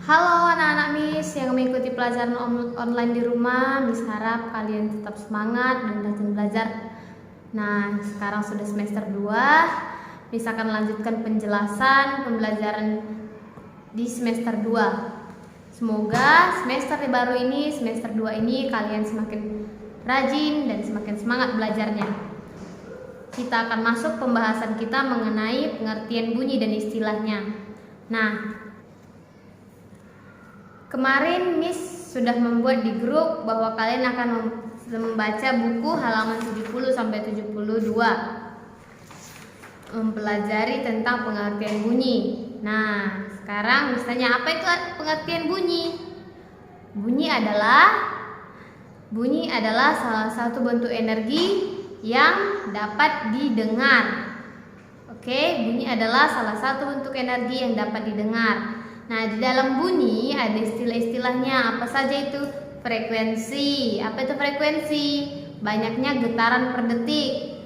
Halo anak-anak Miss yang mengikuti pelajaran online di rumah. Miss harap kalian tetap semangat dan rajin belajar. Nah, sekarang sudah semester 2. Miss akan lanjutkan penjelasan pembelajaran di semester 2. Semoga semester baru ini, semester 2 ini kalian semakin rajin dan semakin semangat belajarnya. Kita akan masuk pembahasan kita mengenai pengertian bunyi dan istilahnya. Nah, kemarin Miss sudah membuat di grup bahwa kalian akan membaca buku halaman 70 sampai 72. Mempelajari tentang pengertian bunyi. Nah, sekarang misalnya apa itu pengertian bunyi? Bunyi adalah salah satu bentuk energi yang dapat didengar. Oke, bunyi adalah salah satu bentuk energi yang dapat didengar. Nah, di dalam bunyi ada istilah-istilahnya. Apa saja itu? Frekuensi. Apa itu frekuensi? Banyaknya getaran per detik.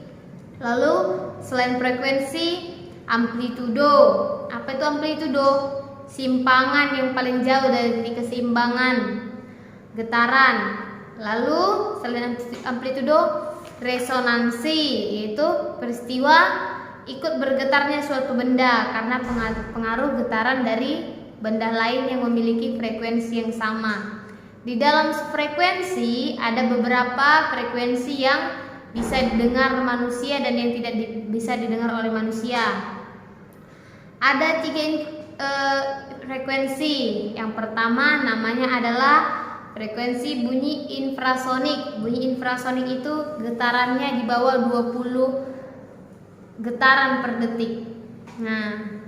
Lalu, selain frekuensi, amplitudo. Apa itu amplitudo? Simpangan yang paling jauh dari keseimbangan getaran. Lalu, selain amplitudo, resonansi, yaitu peristiwa ikut bergetarnya suatu benda karena pengaruh getaran dari benda lain yang memiliki frekuensi yang sama. Di dalam frekuensi ada beberapa frekuensi yang bisa didengar manusia dan yang tidak bisa didengar oleh manusia. Ada 3 frekuensi. Yang pertama namanya adalah frekuensi bunyi infrasonik. Bunyi infrasonik itu getarannya di bawah 20 getaran per detik. Nah,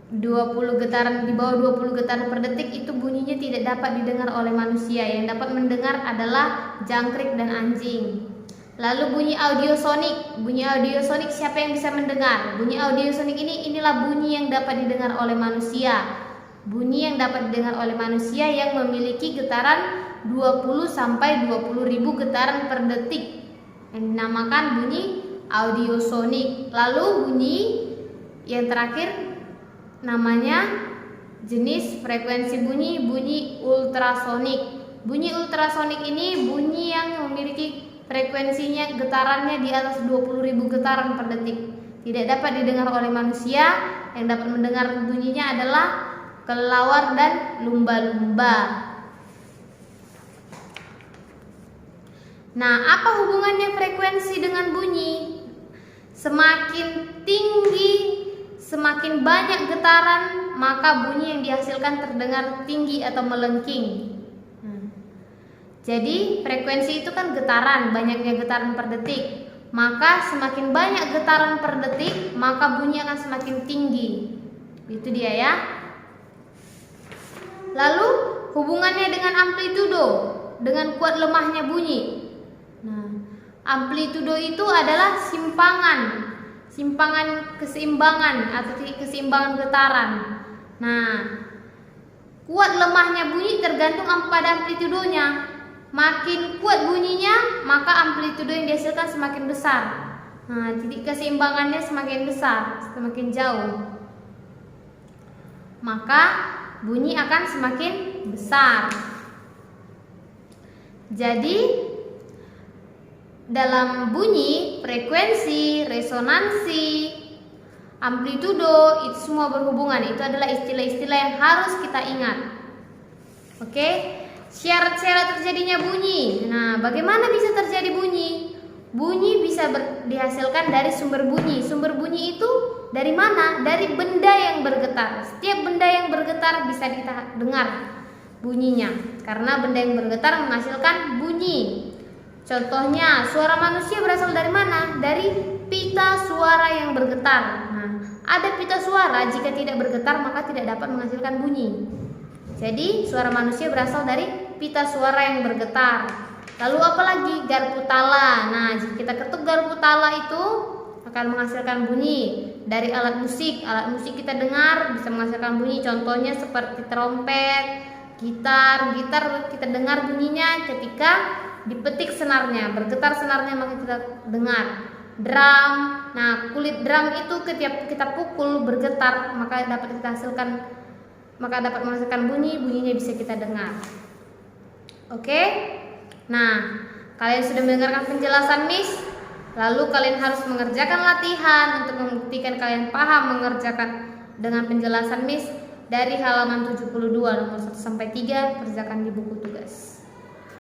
20 getaran di bawah 20 getaran per detik itu bunyinya tidak dapat didengar oleh manusia. Yang dapat mendengar adalah jangkrik dan anjing. Lalu bunyi audiosonik. Bunyi audiosonik siapa yang bisa mendengar? Bunyi audiosonik inilah bunyi yang dapat didengar oleh manusia. Bunyi yang dapat didengar oleh manusia yang memiliki getaran 20 sampai 20.000 getaran per detik. Yang dinamakan bunyi audiosonik. Lalu bunyi yang terakhir namanya jenis frekuensi bunyi ultrasonik. Bunyi ultrasonik ini bunyi yang memiliki frekuensinya getarannya di atas 20.000 getaran per detik. Tidak dapat didengar oleh manusia. Yang dapat mendengar bunyinya adalah kelelawar dan lumba-lumba. Nah, apa hubungannya frekuensi dengan bunyi? Semakin tinggi, semakin banyak getaran, maka bunyi yang dihasilkan terdengar tinggi atau melengking. Jadi frekuensi itu kan getaran, banyaknya getaran per detik. Maka semakin banyak getaran per detik, maka bunyi akan semakin tinggi. Itu dia ya. Lalu hubungannya dengan amplitudo, dengan kuat lemahnya bunyi. Nah, amplitudo itu adalah simpangan keseimbangan atau keseimbangan getaran. Nah, kuat lemahnya bunyi tergantung pada amplitudonya. Makin kuat bunyinya, maka amplitudo yang dihasilkan semakin besar. Nah, titik keseimbangannya semakin besar, semakin jauh, maka bunyi akan semakin besar. Jadi dalam bunyi, frekuensi, resonansi, amplitudo itu semua berhubungan. Itu adalah istilah-istilah yang harus kita ingat. Oke? Syarat-syarat terjadinya bunyi. Nah, bagaimana bisa terjadi bunyi? Bunyi bisa dihasilkan dari sumber bunyi. Sumber bunyi itu dari mana? Dari benda yang bergetar. Setiap benda yang bergetar bisa kita dengar bunyinya, karena benda yang bergetar menghasilkan bunyi. Contohnya, suara manusia berasal dari mana? Dari pita suara yang bergetar. Nah, ada pita suara, jika tidak bergetar maka tidak dapat menghasilkan bunyi. Jadi, suara manusia berasal dari pita suara yang bergetar. Lalu apalagi? Garpu tala. Nah, jika kita ketuk garpu tala itu akan menghasilkan bunyi. Dari alat musik kita dengar bisa menghasilkan bunyi. Contohnya seperti trompet, gitar kita dengar bunyinya ketika dipetik senarnya, bergetar senarnya maka kita dengar. Drum, nah kulit drum itu ketika kita pukul bergetar maka dapat kita hasilkan maka dapat menghasilkan bunyi, bunyinya bisa kita dengar. Oke? Nah, kalian sudah mendengarkan penjelasan Miss? Lalu kalian harus mengerjakan latihan untuk membuktikan kalian paham mengerjakan dengan penjelasan Miss dari halaman 72 nomor 1 sampai 3, kerjakan di buku tugas.